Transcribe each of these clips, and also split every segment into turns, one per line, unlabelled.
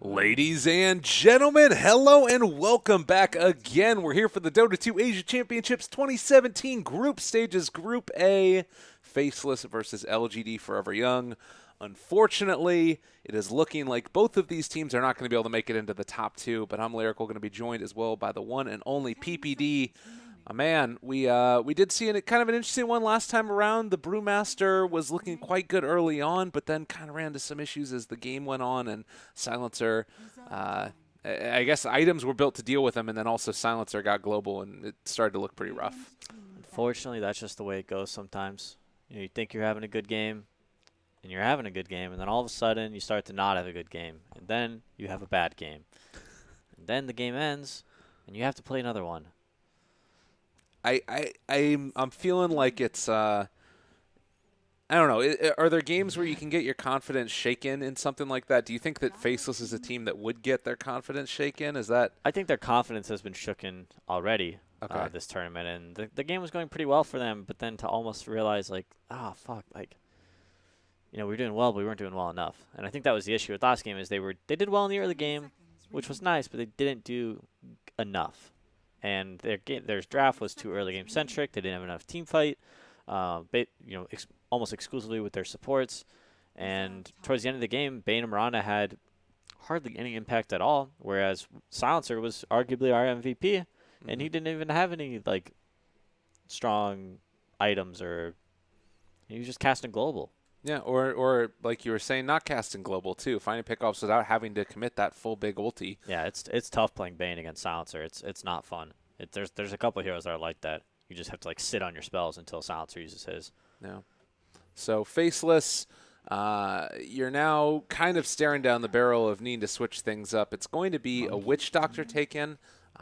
Ladies and gentlemen, hello and welcome back again. We're here for the Dota 2 Asia Championships 2017 Group Stages. Group A, Faceless versus LGD Forever Young. Unfortunately, it is looking like both of these teams are not going to be able to make it into the top two, but I'm Lyrical, going to be joined as well by the one and only PPD. Man, we did see kind of an interesting one last time around. The Brewmaster was looking quite good early on, but then kind of ran into some issues as the game went on, and Silencer, I guess items were built to deal with him, and then also Silencer got global, and it started to look pretty rough.
Unfortunately, that's just the way it goes sometimes. You think you're having a good game, and you're having a good game, and then all of a sudden you start to not have a good game, and then you have a bad game. And then the game ends, and you have to play another one.
I'm feeling like it's I don't know. Are there games where you can get your confidence shaken in something like that? Do you think that Faceless is a team that would get their confidence shaken? Is that?
I think their confidence has been shooken already this tournament, and the game was going pretty well for them, but then to almost realize, like, fuck, like, we were doing well, but we weren't doing well enough. And I think that was the issue with last game is they did well in the early game, which was nice, but they didn't do enough. And their draft was too early game centric. They didn't have enough team fight, almost exclusively with their supports. And towards the end of the game, Bane and Miranda had hardly any impact at all, whereas Silencer was arguably our MVP, and he didn't even have any like strong items, or he was just casting global.
Yeah, or like you were saying, not casting global too, finding pickoffs without having to commit that full big ulti.
Yeah, it's tough playing Bane against Silencer. It's not fun. There's a couple of heroes that are like that. You just have to like sit on your spells until Silencer uses his.
Yeah. So Faceless, you're now kind of staring down the barrel of needing to switch things up. It's going to be a Witch Doctor take-in,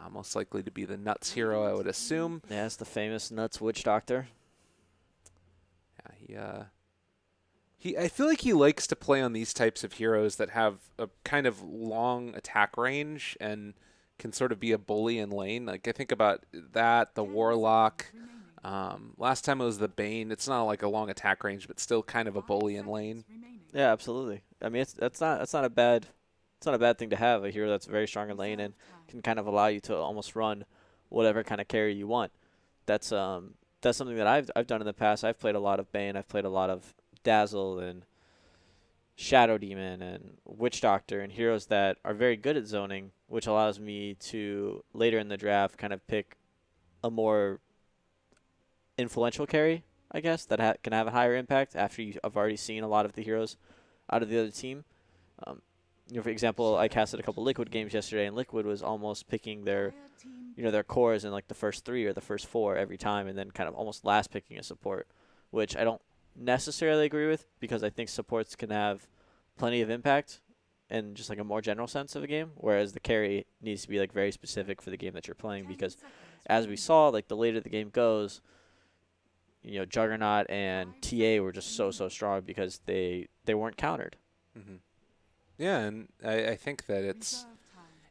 most likely to be the Nuts hero, I would assume.
Yeah, it's the famous Nuts Witch Doctor.
Yeah, I feel like he likes to play on these types of heroes that have a kind of long attack range and can sort of be a bully in lane. Like I think about that, the Warlock. Last time it was the Bane. It's not like a long attack range, but still kind of a bully in lane.
Yeah, absolutely. I mean, that's not a bad thing to have, a hero that's very strong in lane and can kind of allow you to almost run whatever kind of carry you want. That's something that I've done in the past. I've played a lot of Bane. I've played a lot of Dazzle and Shadow Demon and Witch Doctor and heroes that are very good at zoning, which allows me to later in the draft kind of pick a more influential carry, I guess, that can have a higher impact after I've already seen a lot of the heroes out of the other team. For example, I casted a couple Liquid games yesterday, and Liquid was almost picking their cores in like the first 3 or the first 4 every time, and then kind of almost last picking a support, which I don't necessarily agree with, because I think supports can have plenty of impact in just like a more general sense of a game, whereas the carry needs to be like very specific for the game that you're playing, because as we saw, like the later the game goes, Juggernaut and TA were just so strong because they weren't countered.
Mm-hmm. Yeah, and I think that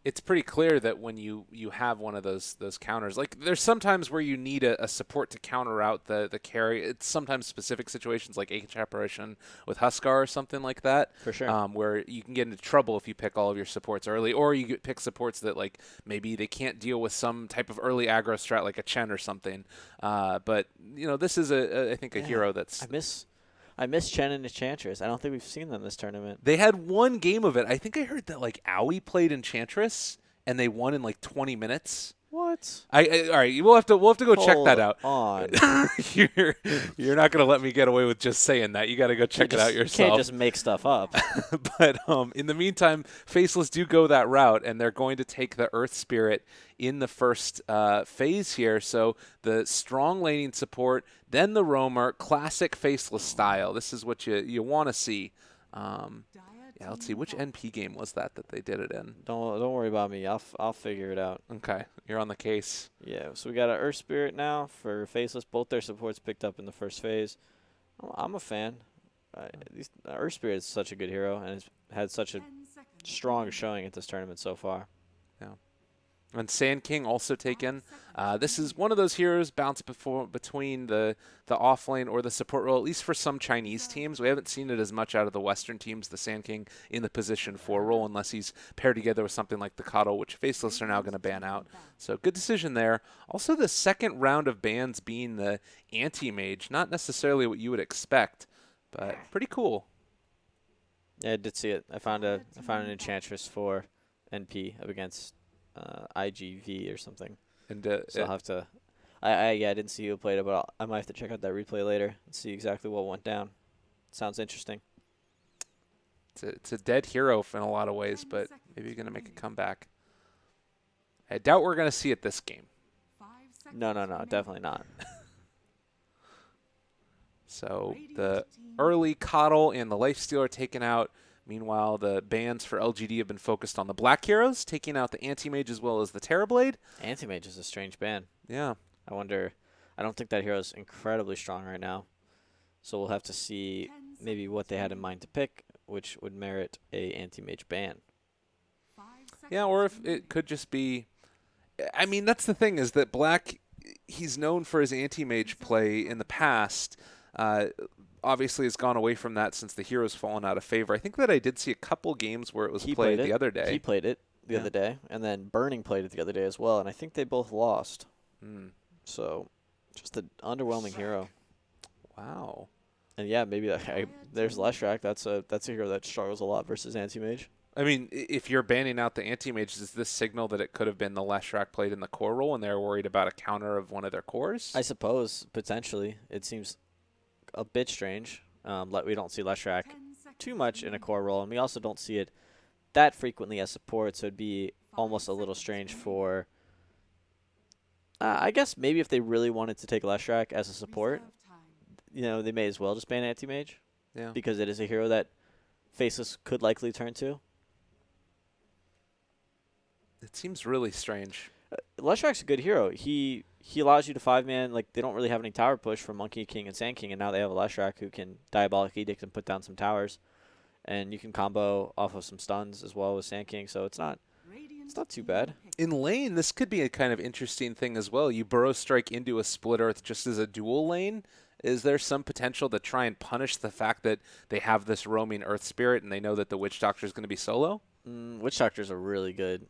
it's pretty clear that when you have one of those counters, like there's sometimes where you need a support to counter out the carry. It's sometimes specific situations like H apparition with Huskar or something like that.
For sure.
Where you can get into trouble if you pick all of your supports early, or you pick supports that like maybe they can't deal with some type of early aggro strat like a Chen or something. But this is I think a hero that's
I miss Chen and Enchantress. I don't think we've seen them this tournament.
They had one game of it. I think I heard that like Owie played Enchantress and they won in like 20 minutes.
What?
All right, we'll have to go check that out.
On.
You're not gonna let me get away with just saying that. You got to go check it out yourself.
You can't just make stuff up.
But in the meantime, Faceless do go that route, and they're going to take the Earth Spirit in the first phase here. So the strong laning support, then the roamer, classic Faceless style. This is what you want to see. Yeah, let's see. Which NP game was that they did it in?
Don't worry about me. I'll figure it out.
Okay, you're on the case.
Yeah, so we got an Earth Spirit now for Faceless. Both their supports picked up in the first phase. I'm a fan. Earth Spirit is such a good hero and has had such a strong showing at this tournament so far.
Yeah. And Sand King also taken. This is one of those heroes bounce between the off lane or the support role, at least for some Chinese teams. We haven't seen it as much out of the Western teams, the Sand King in the position 4 role, unless he's paired together with something like the Coddle, which Faceless are now going to ban out. So good decision there. Also, the second round of bans being the anti-mage, not necessarily what you would expect, but pretty cool.
Yeah, I did see it. I found an Enchantress for NP up against IGV or something.
And
So I'll have to. I didn't see who played it, but I might have to check out that replay later and see exactly what went down. Sounds interesting.
it's a dead hero in a lot of ways, but maybe you're going to make a comeback. I doubt we're going to see it this game.
No, definitely not.
So the early Coddle and the Lifestealer taken out. Meanwhile, the bans for LGD have been focused on the Black Heroes, taking out the Anti-Mage as well as the Terrorblade.
Anti-Mage is a strange ban.
Yeah.
I wonder. I don't think that hero is incredibly strong right now. So we'll have to see maybe what they had in mind to pick, which would merit a Anti-Mage ban.
Yeah, or if it could just be... I mean, that's the thing, is that Black, he's known for his Anti-Mage play in the past. Obviously has gone away from that since the hero's fallen out of favor. I think that I did see a couple games where it was played the other day.
He played it the other day, and then Burning played it the other day as well, and I think they both lost. So, just an underwhelming hero.
Wow.
And yeah, maybe there's Leshrac. That's a hero that struggles a lot versus Anti-Mage.
I mean, if you're banning out the Anti-Mage, does this signal that it could have been the Leshrac played in the core role and they're worried about a counter of one of their cores?
I suppose, potentially. It seems a bit strange. We don't see Leshrac too much in a core role, and we also don't see it that frequently as support, so it'd be almost a little strange for... I guess maybe if they really wanted to take Leshrac as a support, they may as well just ban Anti-Mage.
Yeah.
Because it is a hero that Faceless could likely turn to.
It seems really strange.
Leshrac's a good hero. He allows you to 5-man. Like, they don't really have any tower push from Monkey King and Sand King, and now they have a Leshrac who can Diabolic Edict and put down some towers. And you can combo off of some stuns as well with Sand King, so it's not too bad.
In lane, this could be a kind of interesting thing as well. You Burrow Strike into a Split Earth just as a dual lane. Is there some potential to try and punish the fact that they have this roaming Earth Spirit and they know that the Witch Doctor is going to be solo?
Witch Doctors are really good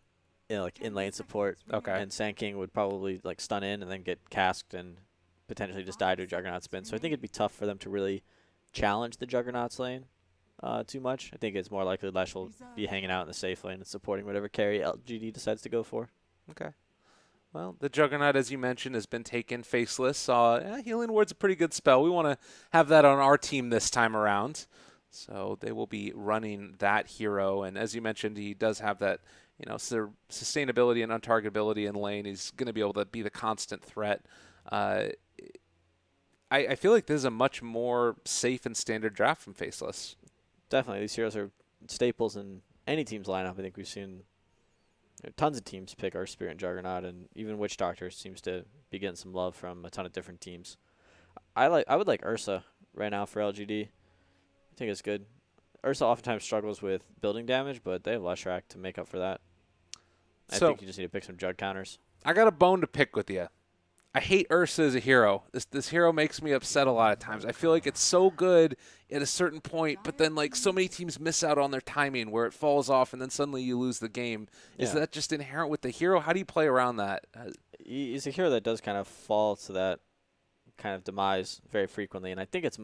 in lane support.
Okay.
And Sand King would probably stun in and then get casked and potentially just die to a Juggernaut spin. So I think it'd be tough for them to really challenge the Juggernaut's lane too much. I think it's more likely Lesh will be hanging out in the safe lane and supporting whatever carry LGD decides to go for.
Okay. Well, the Juggernaut, as you mentioned, has been taken Faceless. Healing Ward's a pretty good spell. We want to have that on our team this time around. So they will be running that hero. And as you mentioned, he does have that, sustainability and untargetability in lane. He's going to be able to be the constant threat. I feel like this is a much more safe and standard draft from Faceless.
Definitely. These heroes are staples in any team's lineup. I think we've seen tons of teams pick our Spirit and Juggernaut, and even Witch Doctor seems to be getting some love from a ton of different teams. I would like Ursa right now for LGD. I think it's good. Ursa oftentimes struggles with building damage, but they have Leshrac to make up for that. I think you just need to pick some Jug counters.
I got a bone to pick with you. I hate Ursa as a hero. This hero makes me upset a lot of times. I feel like it's so good at a certain point, but then so many teams miss out on their timing where it falls off and then suddenly you lose the game. Is that just inherent with the hero? How do you play around that?
He's a hero that does kind of fall to that kind of demise very frequently, and I think it's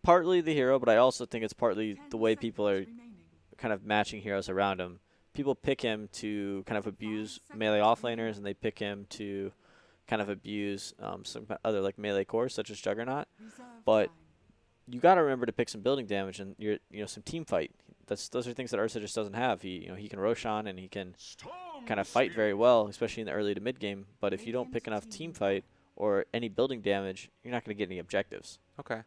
partly the hero, but I also think it's partly the way people are kind of matching heroes around him. People pick him to kind of abuse melee offlaners, and they pick him to kind of abuse some other melee cores such as Juggernaut, but you got to remember to pick some building damage and some team fight. Those are things that Ursa just doesn't have. He can Roshan and he can kind of fight very well, especially in the early to mid game. But if you don't pick enough team fight or any building damage, you're not going to get any objectives.
Okay,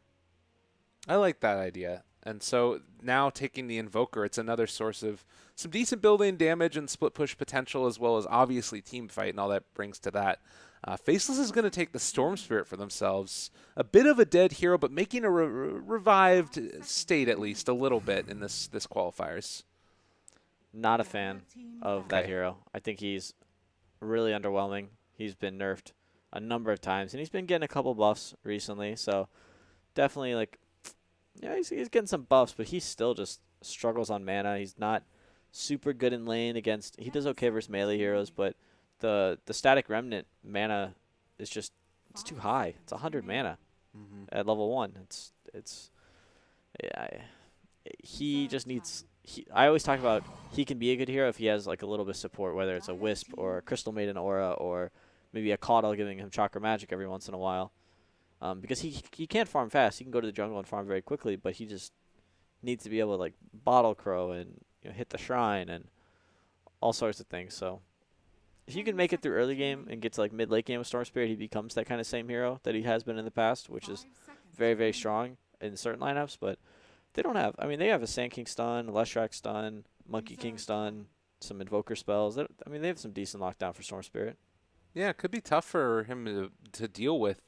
I like that idea. And so now taking the Invoker, it's another source of some decent building damage and split push potential, as well as obviously team fight and all that brings to that. Faceless is going to take the Storm Spirit for themselves. A bit of a dead hero, but making a revived state at least a little bit in this qualifiers.
Not a fan of that hero. I think he's really underwhelming. He's been nerfed a number of times, and he's been getting a couple buffs recently. So definitely, like, yeah, he's getting some buffs, but he still just struggles on mana. He's not super good in lane against. He does okay versus melee heroes, but the static remnant mana is just it's too high. It's 100 mana at level 1. Yeah, he just needs. I always talk about he can be a good hero if he has like a little bit of support, whether it's a Wisp or a Crystal Maiden Aura or maybe a Caudal giving him Chakra Magic every once in a while. Because he can't farm fast. He can go to the jungle and farm very quickly, but he just needs to be able to like Bottle Crow and hit the shrine and all sorts of things. So if you can make it through early game and get to like mid late game with Storm Spirit, he becomes that kind of same hero that he has been in the past, which is very, very strong in certain lineups. But they don't have. I mean, they have a Sand King stun, Leshrac stun, Monkey King stun, some Invoker spells. They have some decent lockdown for Storm Spirit.
Yeah, it could be tough for him to deal with.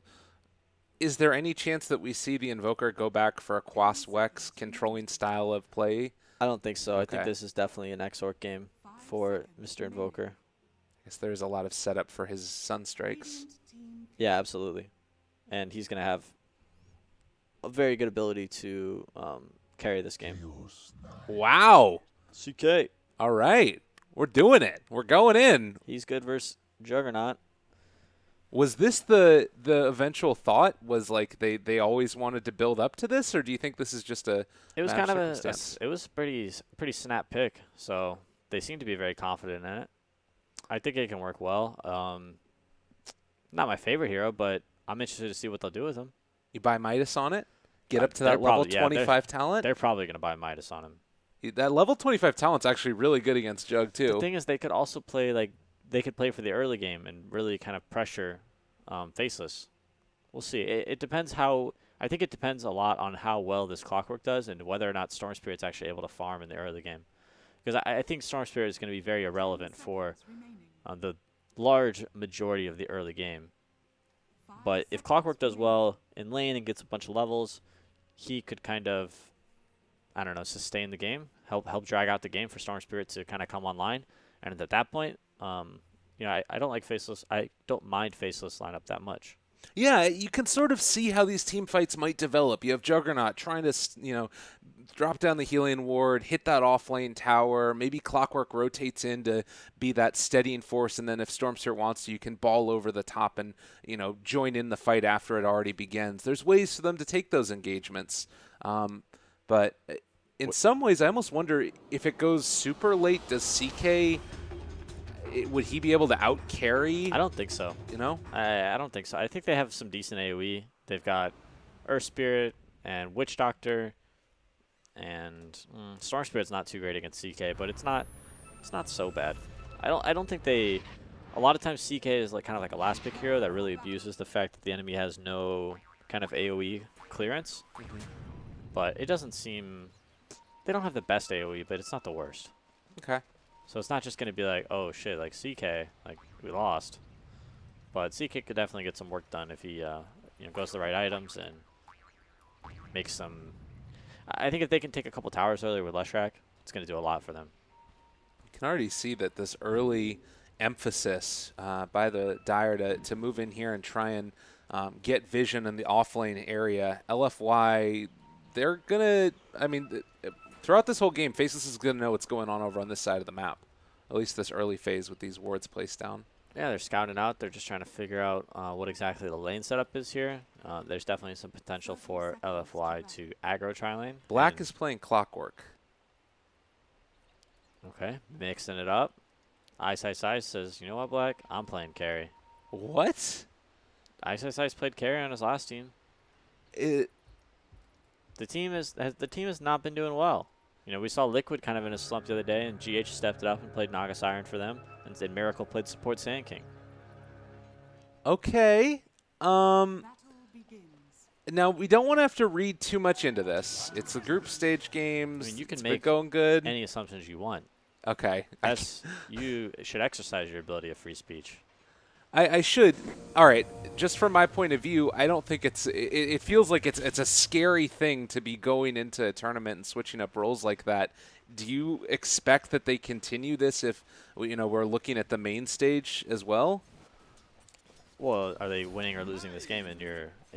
Is there any chance that we see the Invoker go back for a Quas Wex controlling style of play?
I don't think so.
Okay.
I think this is definitely an Exort game for Mr. Invoker.
I guess there's a lot of setup for his Sunstrikes.
Yeah, absolutely. And he's going to have a very good ability to carry this game.
Wow.
CK.
All right. We're doing it. We're going in.
He's good versus Juggernaut.
Was this the eventual thought? Was like they always wanted to build up to this, or do you think this is just a
It was
matter
kind
of
of
circumstance?
it was pretty snap pick. So they seem to be very confident in it. I think it can work well. Not my favorite hero, but I'm interested to see what they'll do with him.
You buy Midas on it, get up to
They're
that level
probably- yeah,
25 talent.
They're probably going to buy Midas on him.
That level 25 talent's actually really good against Jug too.
The thing is, they could also play they could play for the early game and really kind of pressure Faceless. We'll see. It depends how. I think it depends a lot on how well this Clockwork does and whether or not Storm Spirit's actually able to farm in the early game. Because I think Storm Spirit is going to be very irrelevant for the large majority of the early game. But if Clockwork does well in lane and gets a bunch of levels, he could kind of, I don't know, sustain the game, help drag out the game for Storm Spirit to kind of come online. And at that point, I don't like Faceless. I don't mind Faceless lineup that much.
Yeah, you can sort of see how these team fights might develop. You have Juggernaut trying to, drop down the healing ward, hit that off-lane tower. Maybe Clockwork rotates in to be that steadying force, and then if Storm Spirit wants to, you can ball over the top and, join in the fight after it already begins. There's ways for them to take those engagements. But in some ways, I almost wonder if it goes super late, does CK... would he be able to out-carry?
I don't think so. I don't think so. I think they have some decent AoE. They've got Earth Spirit and Witch Doctor, and Storm Spirit's not too great against CK, but it's not so bad. I don't think they. A lot of times CK is kind of like a last pick hero that really abuses the fact that the enemy has no kind of AoE clearance. But it doesn't seem. They don't have the best AoE, but it's not the worst.
Okay.
So it's not just going to be like, oh shit, like CK, like we lost. But CK could definitely get some work done if he goes to the right items and makes some. I think if they can take a couple towers earlier with Leshrac, it's going to do a lot for them.
You can already see that this early emphasis by the Dire to move in here and try and get vision in the off-lane area. LFY, they're going to, throughout this whole game, Faceless is going to know what's going on over on this side of the map, at least this early phase with these wards placed down.
Yeah, they're scouting out. They're just trying to figure out what exactly the lane setup is here. There's definitely some potential for LFY to aggro tri-lane.
Black is playing Clockwork.
Okay, mixing it up. Ice says, you know what, Black? I'm playing carry.
What?
Ice played carry on his last team. The team has not been doing well. We saw Liquid kind of in a slump the other day, and GH stepped it up and played Naga Siren for them, and then Miracle played support Sand King.
Okay. Now, we don't want to have to read too much into this. It's the group stage games.
You can
it's
make
going good.
any assumptions you want.
Okay.
You should exercise your ability of free speech.
I should. All right. Just from my point of view, I don't think it feels like it's a scary thing to be going into a tournament and switching up roles like that. Do you expect that they continue this if we're looking at the main stage as well?
Well, are they winning or losing this game in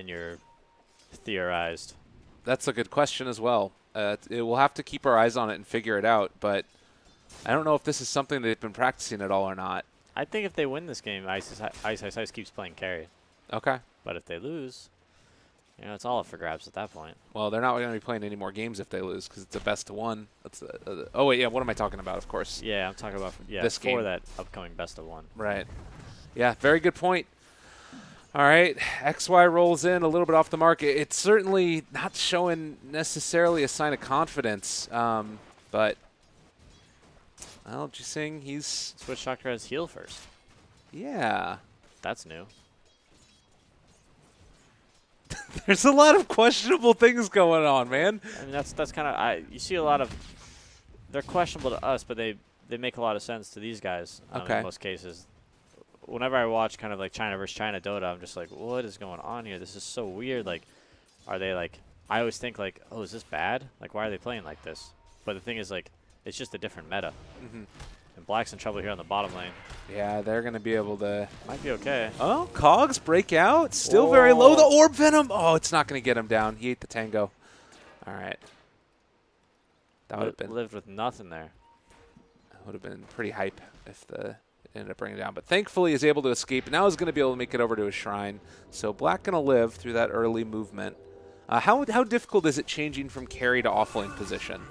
your theorized?
That's a good question as well. We'll have to keep our eyes on it and figure it out, but I don't know if this is something they've been practicing at all or not.
I think if they win this game, Ice keeps playing carry.
Okay.
But if they lose, it's all up for grabs at that point.
Well, they're not going to be playing any more games if they lose because it's a best of one. That's oh wait, yeah. What am I talking about? Of course.
Yeah, I'm talking about
this
for
game.
that upcoming best of one.
Right. Yeah. Very good point. All right, XY rolls in a little bit off the mark. It's certainly not showing necessarily a sign of confidence, but well, Jising, he's
Switch Doctor has heal first.
Yeah.
That's new.
There's a lot of questionable things going on, man.
I mean, that's kind of you see a lot of. They're questionable to us, but they make a lot of sense to these guys.
Okay.
In most cases. Whenever I watch kind of like China versus China Dota, I'm just like, what is going on here? This is so weird. Like, are they like? I always think like, oh, is this bad? Like, why are they playing like this? But the thing is, like, it's just a different meta.
Mm-hmm.
And Black's in trouble here on the bottom lane.
Yeah, they're going to be able to.
Might be okay.
Oh, Cogs break out. Still very low. The Orb Venom. Oh, it's not going to get him down. He ate the Tango. All right. That would have been.
Lived with nothing there.
That would have been pretty hype if the. Ended up bringing it down, but thankfully he's able to escape. Now he's going to be able to make it over to his shrine. So Black going to live through that early movement. How difficult is it changing from carry to offlane position?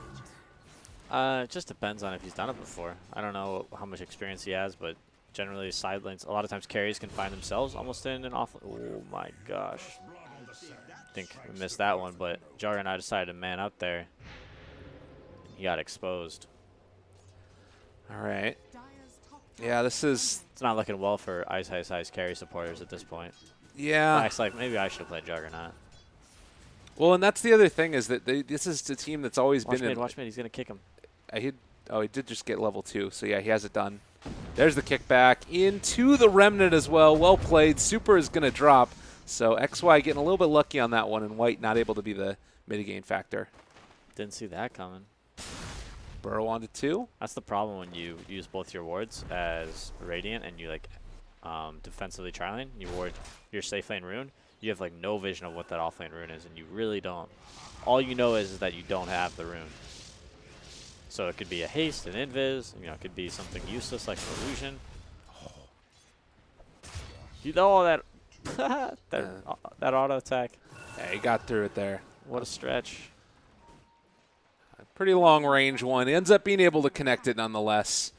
It just depends on if he's done it before. I don't know how much experience he has, but generally side lanes, a lot of times carries can find themselves almost in an offlane. Oh my gosh. I think we missed that one, but Juggernaut decided to man up there. He got exposed.
All right. Yeah, this is...
It's not looking well for Ice carry supporters at this point.
Yeah.
It's like, maybe I should have played Juggernaut.
Well, and that's the other thing is that this is a team that's always been in...
Watch mid, he's going to kick him.
He did just get level 2, so yeah, he has it done. There's the kickback into the Remnant as well. Well played. Super is going to drop. So XY getting a little bit lucky on that one, and White not able to be the mitigate factor.
Didn't see that coming.
Burrow onto 2.
That's the problem when you use both your wards as Radiant and you like defensively tri-lane. You ward your safe lane rune. You have like no vision of what that off lane rune is, and you really don't. All you know is that you don't have the rune. So it could be a haste, an invis. It could be something useless like an illusion. You know all that that auto attack.
Yeah, he got through it there.
What a stretch.
Pretty long range one. Ends up being able to connect it nonetheless.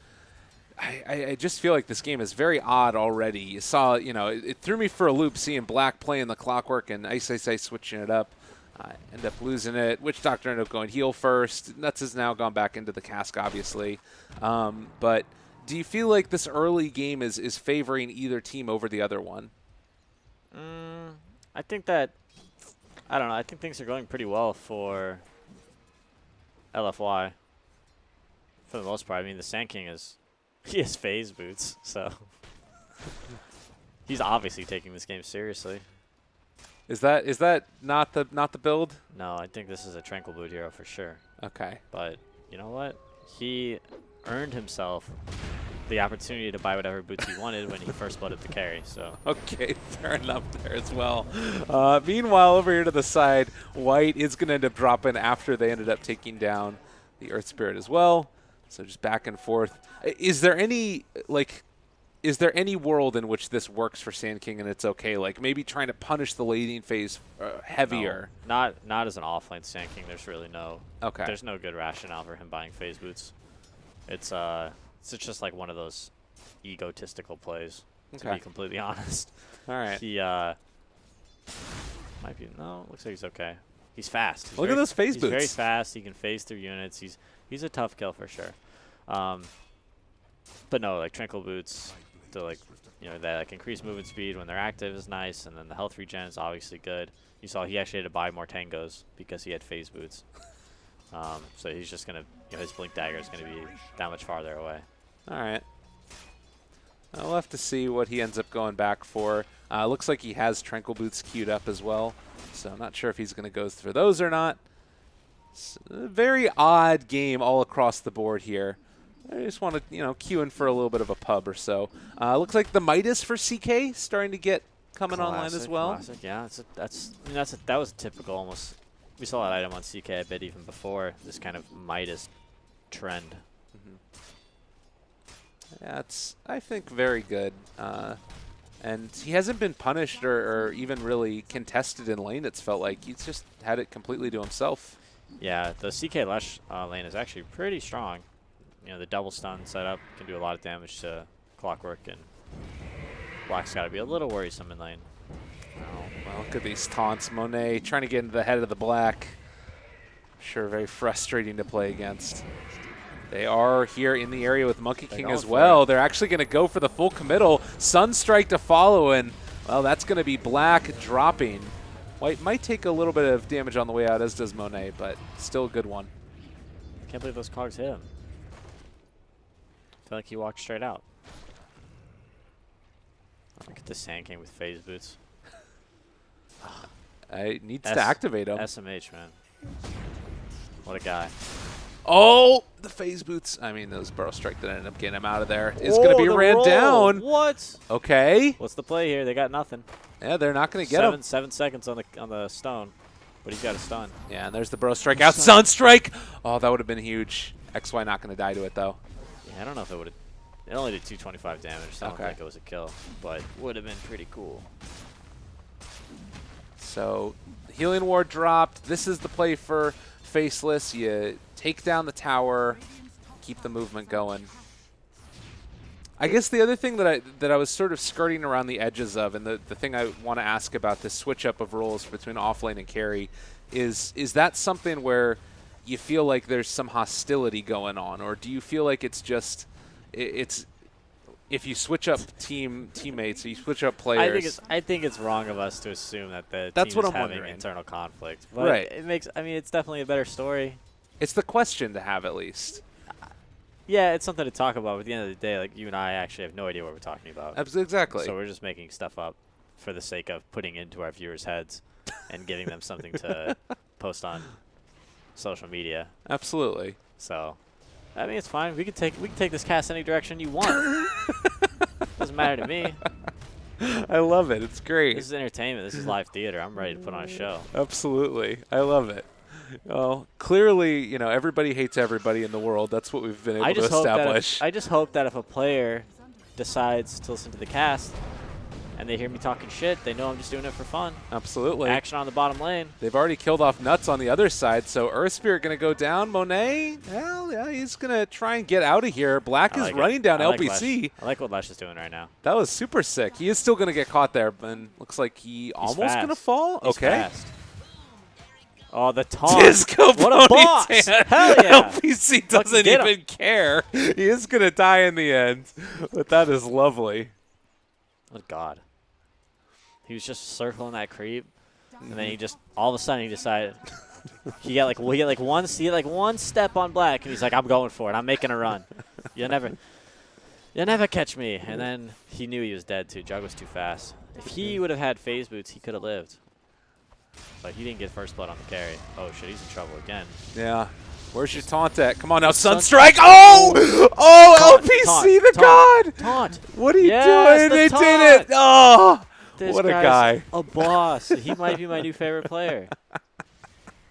I just feel like this game is very odd already. You saw, it threw me for a loop seeing Black playing the clockwork and Ice switching it up. End up losing it. Witch Doctor ended up going heal first. Nuts has now gone back into the cask, obviously. But do you feel like this early game is favoring either team over the other one?
I think that, I don't know, I think things are going pretty well for LFY for the most part. I mean, the Sand King he has phase boots, so he's obviously taking this game seriously.
Is that not the build?
No, I think this is a Tranquil Boot hero for sure.
Okay.
But you know what? He earned himself the opportunity to buy whatever boots he wanted when he first blooded the carry. So
okay, fair enough there as well. Meanwhile, over here to the side, White is going to end up dropping after they ended up taking down the Earth Spirit as well. So just back and forth. Is there any world in which this works for Sand King and it's okay? Like maybe trying to punish the laning phase heavier.
No, not as an offlane Sand King. There's really no.
Okay.
There's no good rationale for him buying phase boots. It's just like one of those egotistical plays, to be completely honest.
All right.
He might be looks like he's okay. He's fast.
Look at those phase boots.
He's very fast. He can phase through units. He's a tough kill for sure. But no, like Tranquil Boots, that like increased movement speed when they're active is nice, and then the health regen is obviously good. You saw he actually had to buy more tangos because he had phase boots. So he's just gonna, his blink dagger is gonna be that much farther away.
All right. We'll have to see what he ends up going back for. Looks like he has Tranquil Boots queued up as well, so I'm not sure if he's going to go for those or not. It's a very odd game all across the board here. I just want to, queue in for a little bit of a pub or so. Looks like the Midas for CK starting to get coming online as well.
Classic, yeah. That was typical almost. We saw that item on CK a bit even before this kind of Midas trend.
Yeah, it's, I think, very good. And he hasn't been punished or even really contested in lane, it's felt like. He's just had it completely to himself.
Yeah, the CK Lush lane is actually pretty strong. The double stun setup can do a lot of damage to Clockwork, and Black's got to be a little worrisome in lane.
Oh, well, look at these taunts. Monet trying to get into the head of the Black. Sure, very frustrating to play against. They are here in the area with Monkey King as well. They're actually going to go for the full committal. Sunstrike to follow, and, well, that's going to be Black dropping. White might take a little bit of damage on the way out, as does Monet, but still a good one.
Can't believe those cogs hit him. I feel like he walked straight out. Look at the Sand King with phase boots.
I needs to activate him.
SMH, man. What a guy.
Oh, the phase boots. I mean, those Burrow Strike that ended up getting him out of there is going to be ran down.
What?
Okay.
What's the play here? They got nothing.
Yeah, they're not going to get him.
7 seconds on the stone, but he's got a stun.
Yeah, and there's the Burrow Strike out. Sunstrike. Oh, that would have been huge. XY not going to die to it, though.
Yeah, I don't know if it would have. It only did 225 damage, so I don't think it was a kill, but would have been pretty cool.
So, Healing Ward dropped. This is the play for Faceless. You take down the tower, keep the movement going. I guess the other thing that I was sort of skirting around the edges of, and the thing I want to ask about this switch up of roles between offlane and carry, is that something where you feel like there's some hostility going on, or do you feel like it's just it's if you switch up teammates, you switch up players?
I think it's wrong of us to assume that the
That's
team
what
is
I'm
having
wondering.
Internal conflict. But
right.
It's definitely a better story.
It's the question to have, at least.
Yeah, it's something to talk about. But at the end of the day, like, you and I actually have no idea what we're talking about.
Exactly.
So we're just making stuff up for the sake of putting into our viewers' heads and giving them something to post on social media.
Absolutely.
So, I mean, it's fine. We can take this cast any direction you want. Doesn't matter to me.
I love it. It's great.
This is entertainment. This is live theater. I'm ready to put on a show.
Absolutely. I love it. Well, clearly, everybody hates everybody in the world. That's what we've been able to establish.
I just hope that if a player decides to listen to the cast and they hear me talking shit, they know I'm just doing it for fun.
Absolutely.
Action on the bottom lane.
They've already killed off Nuts on the other side, so Earth Spirit going to go down. Monet, well, yeah, he's going to try and get out of here. Black is running down LPC.
I like what Lesh is doing right now.
That was super sick. He is still going to get caught there, and looks like he's almost going to fall.
He's
okay.
Fast. Oh, the taunt.
Disco
what a boss. Hell yeah.
LPC doesn't even care. He is going to die in the end, but that is lovely.
Oh, God. He was just circling that creep, and then he just, all of a sudden, he decided, he got like one step on Black, and he's like, I'm going for it. I'm making a run. You'll never catch me. And then he knew he was dead, too. Jug was too fast. If he would have had phase boots, he could have lived. But he didn't get first blood on the carry. Oh, shit, he's in trouble again.
Yeah. Where's your taunt at? Come on now, Sunstrike. Oh! Oh,
Taunt,
LPC, the god!
Taunt.
What are you doing? They did it! Oh! What a guy.
A boss. He might be my new favorite player.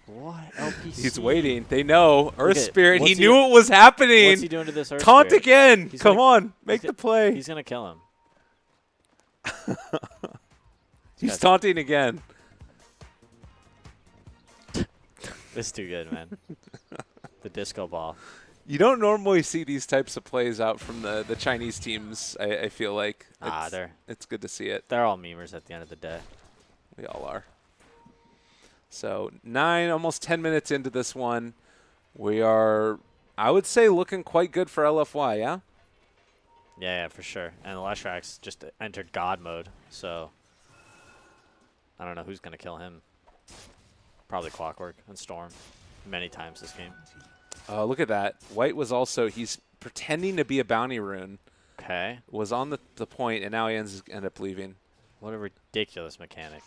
What? LPC.
He's waiting. They know. Earth Spirit. He knew it was happening.
What's he doing to this Earth
Taunt
Spirit?
again. Come on. Make the play.
He's going to kill him.
He's taunting again.
This is too good, man. The disco ball.
You don't normally see these types of plays out from the Chinese teams, I feel like. It's good to see it.
They're all memers at the end of the day.
We all are. So 9, almost 10 minutes into this one. We are, I would say, looking quite good for LFY, yeah?
Yeah, for sure. And the Leshrax just entered God mode, so I don't know who's going to kill him. Probably Clockwork and Storm many times this game.
Look at that. White was also, he's pretending to be a bounty rune.
Okay.
Was on the point, and now he ended up leaving.
What a ridiculous mechanic.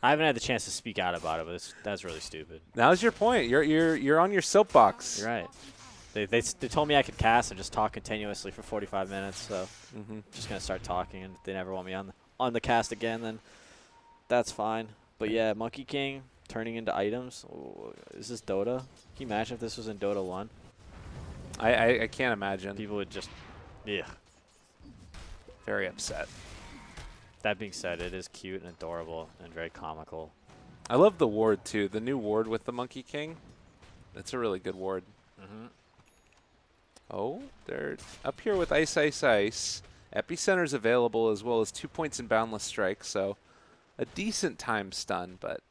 I haven't had the chance to speak out about it, but that's really stupid.
Now's your point. You're on your soapbox.
You're right. They told me I could cast and just talk continuously for 45 minutes, so just gonna start talking, and if they never want me on the cast again, then that's fine. But yeah, Monkey King turning into items. Ooh, is this Dota? Can you imagine if this was in Dota 1?
I can't imagine.
People would just, yeah.
Very upset.
That being said, it is cute and adorable and very comical.
I love the ward too. The new ward with the Monkey King. That's a really good ward. Oh, they're up here with Ice, Ice, Ice. Epicenter's available as well as 2 points in Boundless Strike, so a decent time stun, but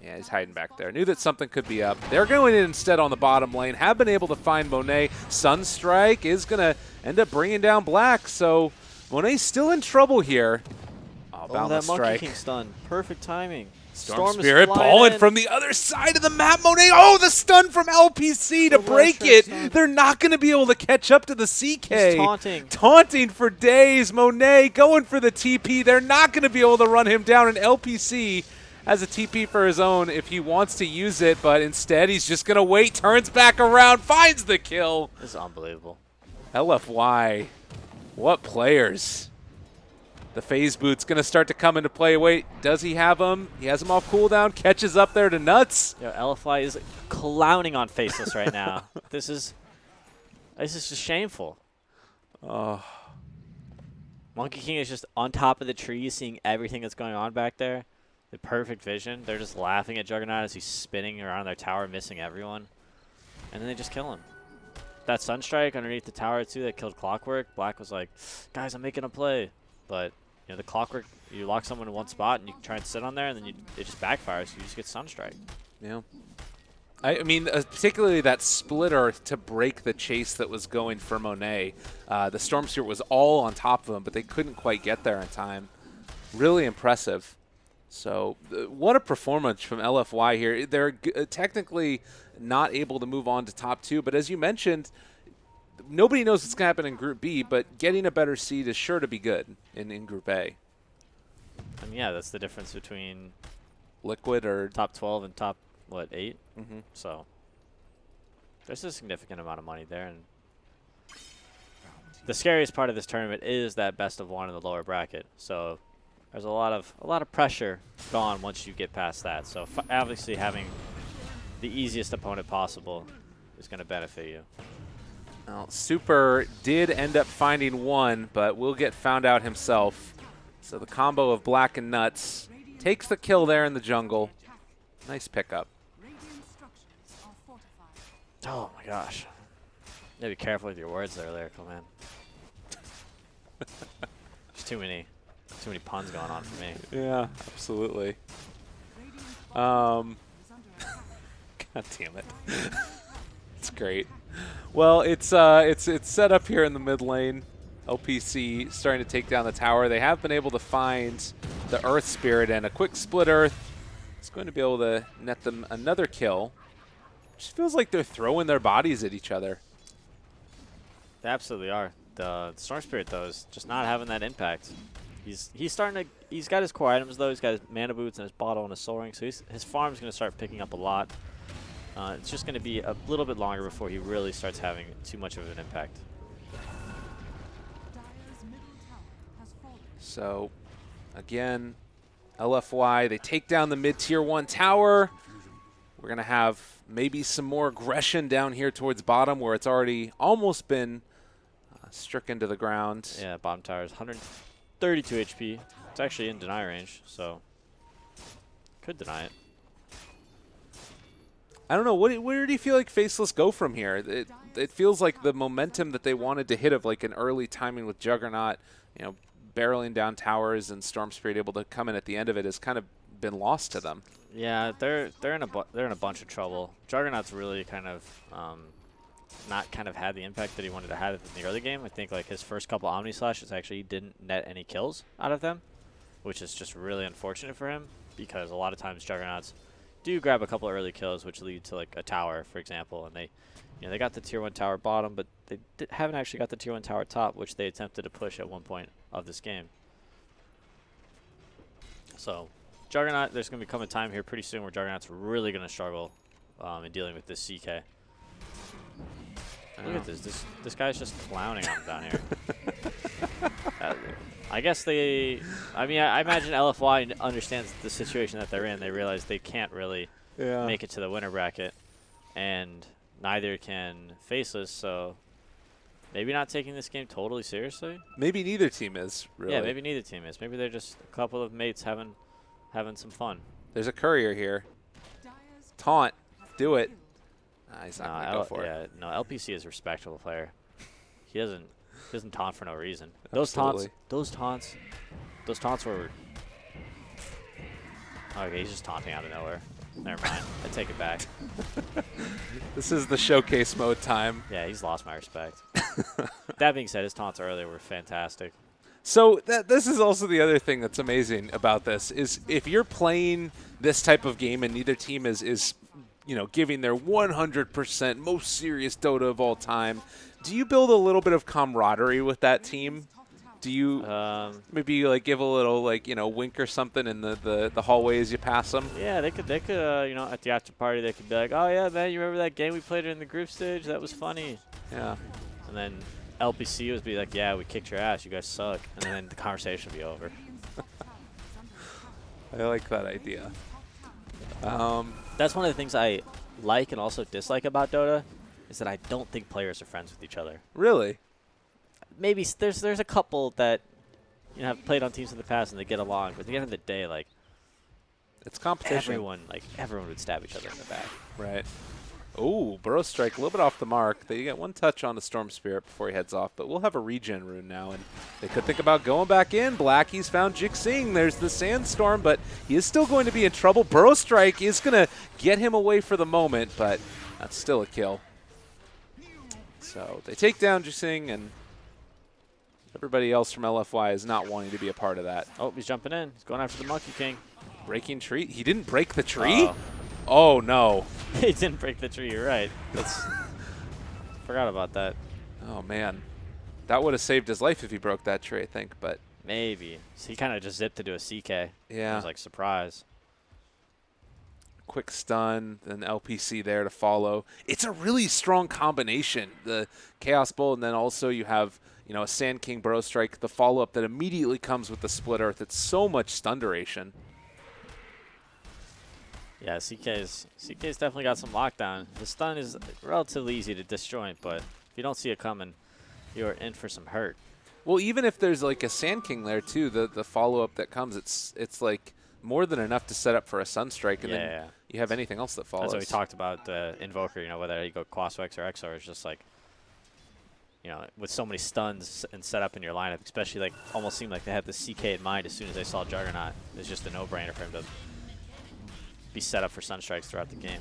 yeah, he's hiding back there. Knew that something could be up. They're going in instead on the bottom lane. Have been able to find Monet. Sunstrike is going to end up bringing down Black, so Monet's still in trouble here. Oh, Boundless
that Monkey
Strike.
King stun. Perfect timing.
Storm Spirit balling from the other side of the map. Monet, oh, the stun from LPC to break it. They're not going to be able to catch up to the CK.
He's taunting.
Taunting for days. Monet going for the TP. They're not going to be able to run him down. And LPC has a TP for his own if he wants to use it, but instead he's just going to wait, turns back around, finds the kill.
This is unbelievable.
LFY, what players. The phase boot's going to start to come into play. Wait, does he have him? He has him off cooldown, catches up there to Nuts.
Yo, LFY is clowning on Faceless right now. This is just shameful.
Oh.
Monkey King is just on top of the tree, seeing everything that's going on back there. The perfect vision. They're just laughing at Juggernaut as he's spinning around their tower, missing everyone. And then they just kill him. That Sunstrike underneath the tower, too, that killed Clockwork. Black was like, guys, I'm making a play. But you know, the Clockwork, you lock someone in one spot and you try and sit on there, and then it just backfires. You just get Sunstrike.
Yeah. I mean, particularly that splitter to break the chase that was going for Monet. The Storm Spirit was all on top of him, but they couldn't quite get there in time. Really impressive. So what a performance from LFY here. They're technically not able to move on to top 2, but as you mentioned, nobody knows what's going to happen in Group B, but getting a better seed is sure to be good in Group A.
And yeah, that's the difference between
Liquid or
top 12 and top, what, 8?
Mm-hmm.
So there's a significant amount of money there. And the scariest part of this tournament is that best of 1 in the lower bracket. So there's a lot of pressure gone once you get past that. So obviously having the easiest opponent possible is going to benefit you.
Well, Super did end up finding one, but will get found out himself. So the combo of Black and Nuts takes the kill there in the jungle. Nice pickup.
Oh my gosh. You gotta be careful with your words there, Lyrical Man. There's too many puns going on for me.
Yeah, absolutely. God damn it. It's great. Well, it's set up here in the mid lane. LPC starting to take down the tower. They have been able to find the Earth Spirit, and a quick split Earth is going to be able to net them another kill. Just feels like they're throwing their bodies at each other.
They absolutely are. The Storm Spirit, though, is just not having that impact. He's starting to. He's got his core items, though. He's got his mana boots and his bottle and his soul ring, so his farm's going to start picking up a lot. It's just going to be a little bit longer before he really starts having too much of an impact.
So, again, LFY, they take down the mid-tier 1 tower. We're going to have maybe some more aggression down here towards bottom where it's already almost been stricken to the ground.
Yeah, bottom tower is 132 HP. It's actually in deny range, so could deny it.
I don't know. Where do you feel like Faceless go from here? It feels like the momentum that they wanted to hit of like an early timing with Juggernaut, you know, barreling down towers and Storm Spirit able to come in at the end of it has kind of been lost to them.
Yeah, they're in a bunch of trouble. Juggernaut's really kind of not kind of had the impact that he wanted to have in the early game. I think like his first couple Omni Slashes actually didn't net any kills out of them, which is just really unfortunate for him because a lot of times Juggernauts do grab a couple early kills, which lead to like a tower, for example, and they got the tier 1 tower bottom, but haven't actually got the tier 1 tower top, which they attempted to push at one point of this game. So Juggernaut, there's going to come a time here pretty soon where Juggernaut's really going to struggle in dealing with this CK. Look at this. This guy's just clowning on him down here. I guess I imagine LFY understands the situation that they're in. They realize they can't really make it to the winner bracket, and neither can Faceless, so maybe not taking this game totally seriously.
Maybe neither team is, really.
Yeah, maybe neither team is. Maybe they're just a couple of mates having some fun.
There's a courier here. Taunt. Do it. Nah, he's not going to go for it.
No, LPC is a respectable player. He doesn't taunt for no reason.
Absolutely.
Those taunts were. Okay, he's just taunting out of nowhere. Never mind. I take it back.
This is the showcase mode time.
Yeah, he's lost my respect. That being said, his taunts earlier were fantastic.
So this is also the other thing that's amazing about this is if you're playing this type of game and neither team is giving their 100% most serious Dota of all time, do you build a little bit of camaraderie with that team? Do you maybe like give a little wink or something in the hallway as you pass them?
Yeah, they could at the after party they could be like, oh yeah man, you remember that game we played in the group stage? That was funny.
Yeah.
And then LPC would be like, yeah, we kicked your ass, you guys suck, and then the conversation would be over.
I like that idea.
That's one of the things I like and also dislike about Dota is that I don't think players are friends with each other.
Really?
Maybe there's a couple that have played on teams in the past and they get along, but at the end of the day, like
it's competition.
Everyone would stab each other in the back.
Right. Ooh, Burrow Strike a little bit off the mark. They get one touch on the Storm Spirit before he heads off, but we'll have a regen rune now, and they could think about going back in. Blackie's found Jixing. There's the Sandstorm, but he is still going to be in trouble. Burrow Strike is going to get him away for the moment, but that's still a kill. So they take down Jixing, and everybody else from LFY is not wanting to be a part of that.
Oh, he's jumping in. He's going after the Monkey King.
Breaking tree? He didn't break the tree? Oh, no.
He didn't break the tree. You're right. Forgot about that.
Oh, man. That would have saved his life if he broke that tree, I think, but.
Maybe. So he kind of just zipped to do a CK.
Yeah.
I was like, surprise.
Quick stun, then LPC there to follow. It's a really strong combination. The Chaos Bolt, and then also you have, a Sand King Burrow Strike, the follow-up that immediately comes with the Split Earth. It's so much stun duration.
Yeah, CK's definitely got some lockdown. The stun is relatively easy to disjoint, but if you don't see it coming, you're in for some hurt.
Well, even if there's like a Sand King there too, the follow-up that comes, it's like more than enough to set up for a Sunstrike, and then you have anything else that follows.
That's what we talked about the Invoker, whether you go Quaswex or XR, it's just like, with so many stuns and set up in your lineup, especially like almost seemed like they had the CK in mind as soon as they saw Juggernaut. It's just a no-brainer for him to be set up for Sunstrikes throughout the game.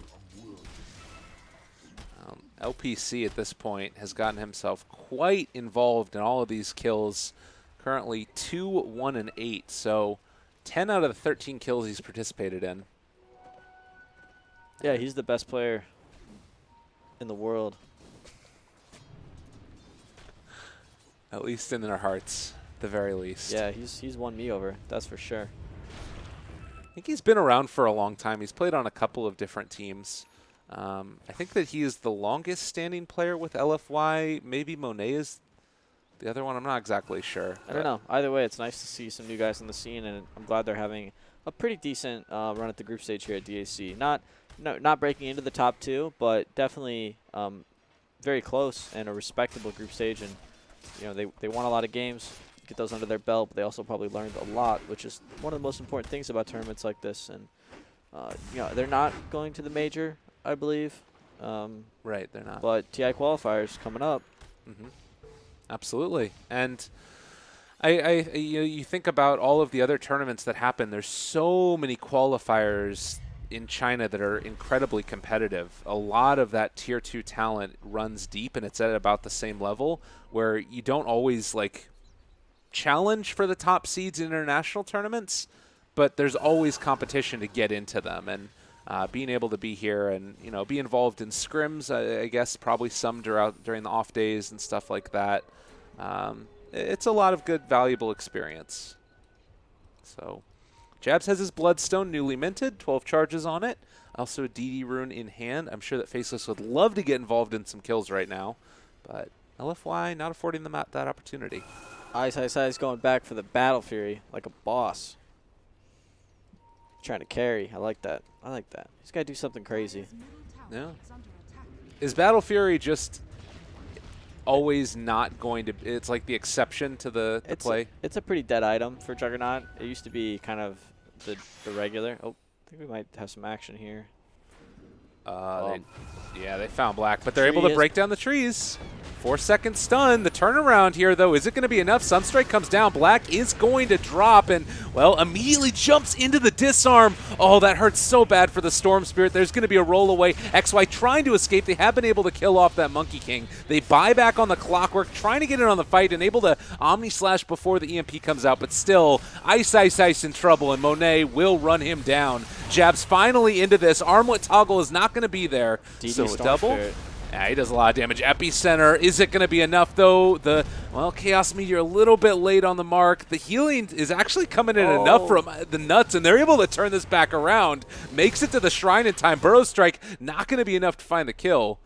LPC at this point has gotten himself quite involved in all of these kills. Currently 2, 1, and 8, so 10 out of the 13 kills he's participated in.
Yeah, he's the best player in the world.
At least in their hearts, at the very least.
Yeah, he's won me over, that's for sure.
I think he's been around for a long time. He's played on a couple of different teams. I think that he is the longest standing player with LFY. Maybe Monet is the other one. I'm not exactly sure.
I don't know. Either way, it's nice to see some new guys on the scene, and I'm glad they're having a pretty decent run at the group stage here at DAC. Not breaking into the top 2, but definitely very close and a respectable group stage. And they won a lot of games, get those under their belt, but they also probably learned a lot, which is one of the most important things about tournaments like this. And they're not going to the major, I believe.
Right, they're not.
But TI qualifiers coming up.
Mm-hmm. Absolutely. And you think about all of the other tournaments that happen. There's so many qualifiers in China that are incredibly competitive. A lot of that tier 2 talent runs deep, and it's at about the same level where you don't always challenge for the top seeds in international tournaments, but there's always competition to get into them. And being able to be here and, you know, be involved in scrims, I guess probably some during the off days and stuff like that. It's a lot of good, valuable experience. So Jabs has his Bloodstone newly minted, 12 charges on it. Also a DD rune in hand. I'm sure that Faceless would love to get involved in some kills right now, but LFY not affording them that opportunity.
Ice going back for the Battle Fury like a boss. Trying to carry. I like that. I like that. He's got to do something crazy.
Yeah. Is Battle Fury just always not going to? It's like the exception to the play.
It's a pretty dead item for Juggernaut. It used to be kind of the regular. Oh, I think we might have some action here.
They found Black, but they're able to break down the trees. 4-second stun. The turnaround here, though, is it going to be enough? Sunstrike comes down. Black is going to drop and, well, immediately jumps into the disarm. Oh, that hurts so bad for the Storm Spirit. There's going to be a roll away. XY trying to escape. They have been able to kill off that Monkey King. They buy back on the Clockwork, trying to get in on the fight and able to Omni Slash before the EMP comes out, but still, Ice in trouble, and Monet will run him down. Jabs finally into this. Armlet Toggle is not going to be there.
DD
so
Storm
double.
Spirit.
Yeah, he does a lot of damage. Epicenter, is it going to be enough, though? Chaos Meteor a little bit late on the mark. The healing is actually coming in enough from the Nuts, and they're able to turn this back around. Makes it to the Shrine in time. Burrow Strike, not going to be enough to find the kill.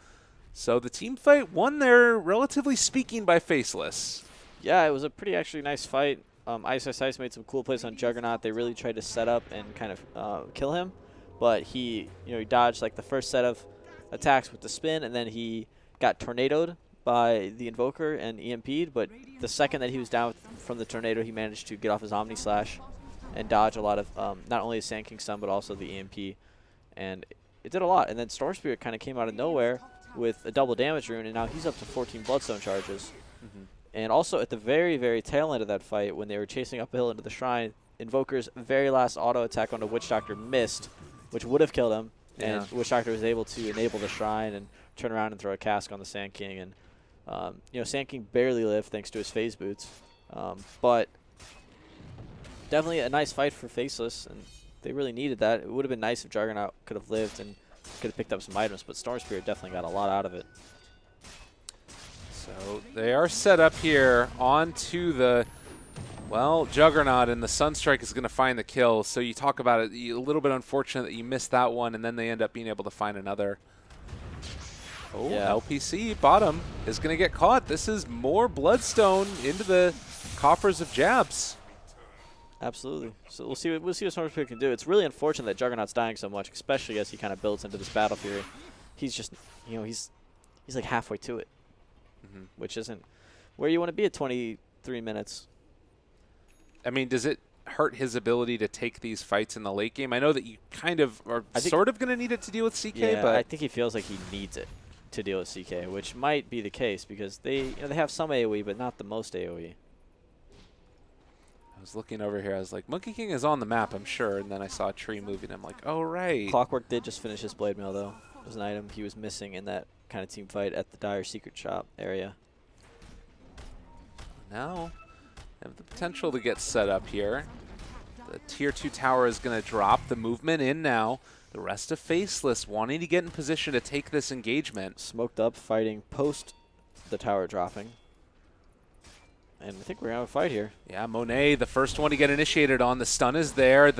So the team fight won there, relatively speaking, by Faceless.
Yeah, it was a pretty actually nice fight. Ice made some cool plays on Juggernaut. They really tried to set up and kind of kill him, but he dodged like the first set of attacks with the spin, and then he got tornadoed by the Invoker and EMP'd, but the second that he was down from the tornado, he managed to get off his Omni Slash and dodge a lot of not only the Sand King stun, but also the EMP, and it did a lot. And then Storm Spirit kind of came out of nowhere with a double damage rune, and now he's up to 14 Bloodstone charges. And also at the very, very tail end of that fight, when they were chasing uphill into the Shrine, Invoker's very last auto attack onto Witch Doctor missed, which would have killed him. And Witch Doctor was able to enable the Shrine and turn around and throw a cask on the Sand King. And, Sand King barely lived thanks to his phase boots. But definitely a nice fight for Faceless, and they really needed that. It would have been nice if Juggernaut could have lived and could have picked up some items, but Storm Spirit definitely got a lot out of it.
So they are set up here onto the... Well, Juggernaut, and the Sunstrike is going to find the kill. So you talk about it, a little bit unfortunate that you missed that one, and then they end up being able to find another. Oh, yeah. LPC, bottom, is going to get caught. This is more Bloodstone into the coffers of Jabs.
Absolutely. So we'll see what Storm Spirit can do. It's really unfortunate that Juggernaut's dying so much, especially as he kind of builds into this Battle Fury. He's just, he's like halfway to it, which isn't where you want to be at 23 minutes.
I mean, does it hurt his ability to take these fights in the late game? I know that you kind of are sort of going to need it to deal with CK,
yeah,
but
I think he feels like he needs it to deal with CK, which might be the case because they have some AoE, but not the most AoE.
I was looking over here. I was like, Monkey King is on the map, I'm sure, and then I saw a tree moving. I'm like, oh, right.
Clockwork did just finish his Blade Mail, though. It was an item he was missing in that kind of team fight at the Dire Secret Shop area.
Now have the potential to get set up here. The Tier 2 tower is going to drop. The movement in now. The rest of Faceless wanting to get in position to take this engagement.
Smoked up, fighting post the tower dropping. And I think we're going to have a fight here.
Yeah, Monet, the first one to get initiated on. The stun is there.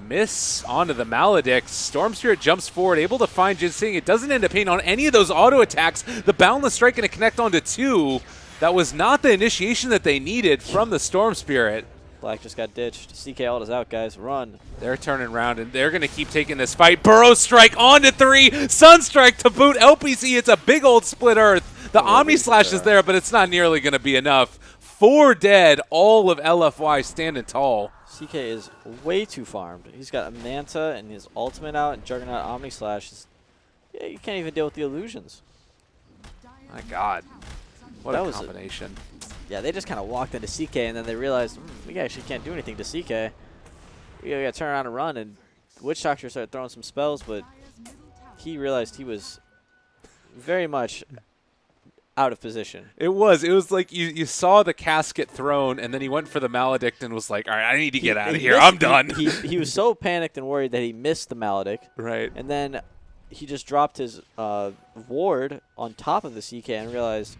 Miss onto the Maledict. Storm Spirit jumps forward, able to find Ginseng. It doesn't end up hitting on any of those auto attacks. The Boundless Strike going to connect onto 2. That was not the initiation that they needed from the Storm Spirit.
Black just got ditched. CK ult is out, guys. Run.
They're turning around, and they're going to keep taking this fight. Burrow Strike onto 3. Sunstrike to boot. LPC, it's a big old split earth. The Omni Slash is there, but it's not nearly going to be enough. 4 dead. All of LFY standing tall.
CK is way too farmed. He's got a Manta and his ultimate out, and Juggernaut Omni Slash. Yeah, you can't even deal with the illusions.
My God. What a combination.
Yeah, they just kind of walked into CK, and then they realized, we actually can't do anything to CK. We got to turn around and run, and Witch Doctor started throwing some spells, but he realized he was very much out of position.
It was like you saw the casket thrown, and then he went for the maledict and was like, all right, I need to get out of here. I'm done.
He was so panicked and worried that he missed the maledict.
Right.
And then he just dropped his ward on top of the CK and realized,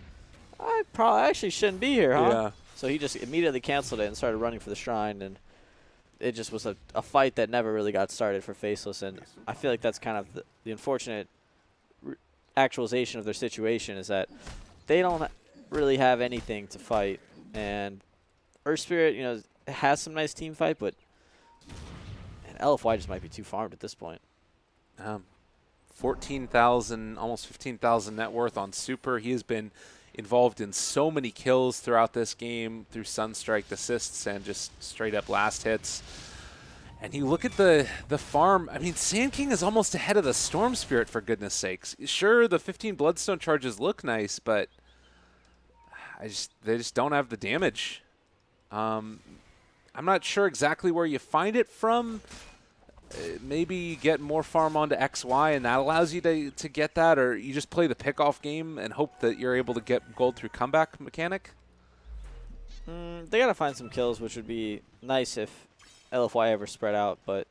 I probably actually shouldn't be here, huh?
Yeah.
So he just immediately canceled it and started running for the shrine, and it just was a fight that never really got started for Faceless, and I feel like that's kind of the unfortunate actualization of their situation is that they don't really have anything to fight, and Earth Spirit, you know, has some nice team fight, but LFY just might be too farmed at this point.
14,000, almost 15,000 net worth on Super. He has been involved in so many kills throughout this game through Sunstrike assists and just straight up last hits. And you look at the farm, I mean, Sand King is almost ahead of the Storm Spirit, for goodness sakes. Sure, the 15 Bloodstone charges look nice, but they just don't have the damage. I'm not sure exactly where you find it from. Maybe you get more farm onto XY, and that allows you to get that, or you just play the pickoff game and hope that you're able to get gold through comeback mechanic?
They got to find some kills, which would be nice if LFY ever spread out, but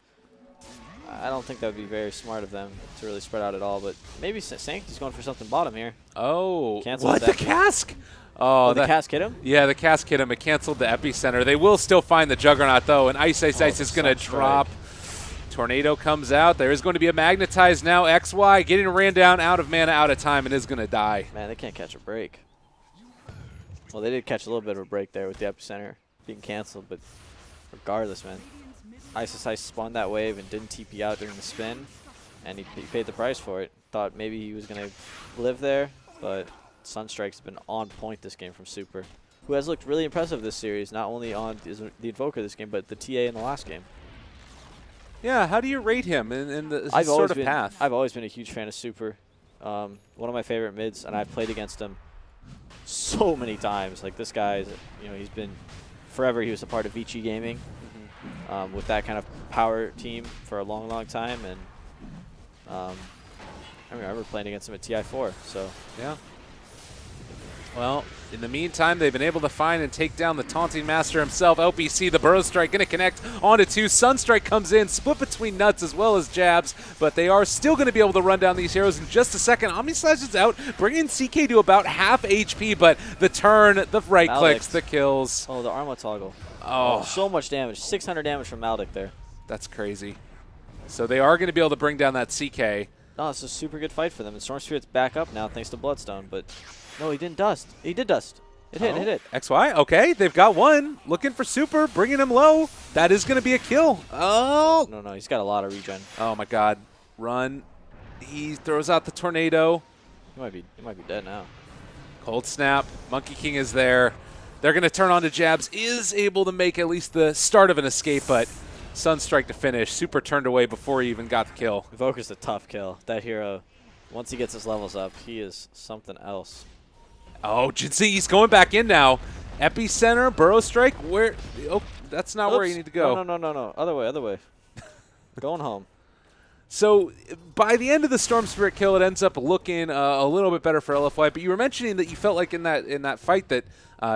I don't think that would be very smart of them to really spread out at all. But maybe Sancty's going for something bottom here.
Oh,
Cancels
what? The cask?
Oh, the cask hit him?
Yeah, the cask hit him. It canceled the epicenter. They will still find the Juggernaut, though, and Ice is going to drop. Tornado comes out. There is going to be a magnetized now. XY getting ran down, out of mana, out of time, and is going to die.
Man, they can't catch a break. Well, they did catch a little bit of a break there with the epicenter being canceled, but regardless, man, Ice spun that wave and didn't TP out during the spin, and he paid the price for it. Thought maybe he was going to live there, but Sunstrike's been on point this game from Super, who has looked really impressive this series, not only on the Invoker this game, but the TA in the last game.
Yeah, how do you rate him in the path?
I've always been a huge fan of Super. One of my favorite mids, and I've played against him so many times. Like, this guy, you know, he's been forever. He was a part of Vici Gaming with that kind of power team for a long, long time. And I remember playing against him at TI4. So
yeah. Well, in the meantime, they've been able to find and take down the Taunting Master himself. LPC, the Burrow Strike, going to connect onto two. Sunstrike comes in, split between Nuts as well as Jabs, but they are still going to be able to run down these heroes in just a second. Omnislash is out, bringing CK to about half HP, but the turn, the right clicks, the kills.
Oh, the Arma toggle.
Oh,
so much damage. 600 damage from Maldic there.
That's crazy. So they are going to be able to bring down that CK.
Oh, it's a super good fight for them. And Storm Spirit's back up now thanks to Bloodstone, but no, he didn't dust. He did dust. It hit, it hit.
XY, okay, they've got one. Looking for Super, bringing him low. That is going to be a kill. Oh.
No, he's got a lot of regen.
Oh, my God. Run. He throws out the Tornado.
He might be dead now.
Cold Snap. Monkey King is there. They're going to turn on to Jabs. Is able to make at least the start of an escape, but Sunstrike to finish. Super turned away before he even got the kill.
Evoker's a tough kill. That hero, once he gets his levels up, he is something else.
Oh, Jinsei, he's going back in now. Epicenter, Burrow Strike. Where? Oh, that's not where you need to go.
No. Other way. Going home.
So by the end of the Storm Spirit kill, it ends up looking a little bit better for LFY. But you were mentioning that you felt like in that fight that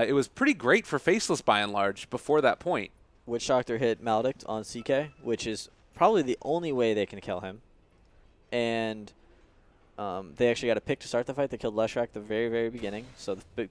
it was pretty great for Faceless by and large before that point.
Witch Doctor hit Maledict on CK, which is probably the only way they can kill him. And they actually got a pick to start the fight. They killed Leshrac at the very, very beginning. So before